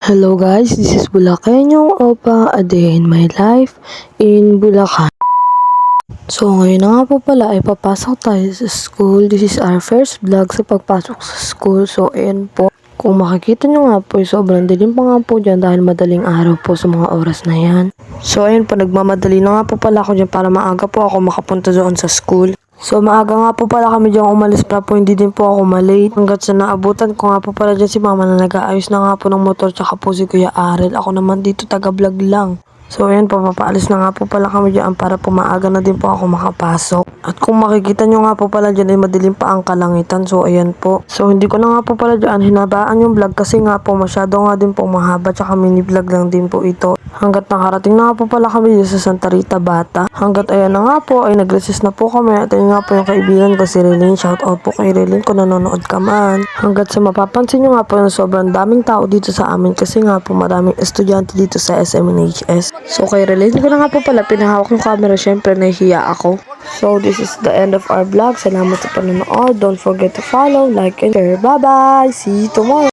Hello guys, this is Bulakeño Opa, a day in my life in Bulacan. So ngayon na nga po pala ay papasok tayo sa school. This is our first vlog sa pagpasok sa school. So ayan po, kung makikita nyo nga po, sobrang dilim pa nga po dyan dahil madaling araw po sa mga oras na yan. So ayan po, nagmamadali na nga po pala ako dyan para maaga po ako makapunta doon sa school. So maaga nga po pala kami dyan umalis para po hindi din po ako malate. Hanggat sa naabutan ko nga po pala dyan si mama na nag-aayos na nga po ng motor tsaka po si Kuya Arel. Ako naman dito taga-vlog lang. So ayan po, papaalis na nga po pala kami dyan para po maaga na din po ako makapasok. At kung makikita nyo nga po pala dyan ay madilim pa ang kalangitan. So ayan po. So hindi ko na nga po pala dyan hinabaan yung vlog kasi nga po masyado nga din po mahaba tsaka mini vlog lang din po ito. Hanggat nakarating na nga po pala kami dyan sa Santa Rita Bata. Hanggat ayan na nga po ay nag-recess na po kami. At ayun nga po yung kaibigan ko si Relene. Shout out po kay Relene kung nanonood ka man. Hanggat sa mapapansin nyo nga po na sobrang daming tao dito sa amin kasi nga po maraming estudyante dito sa SMNHS. So kay Relene ko na nga po pala pinahawak yung camera, syempre nahihiya ako. So this is the end of our vlog. Salamat sa panonood. Don't forget to follow, like, and share. Bye bye! See you tomorrow!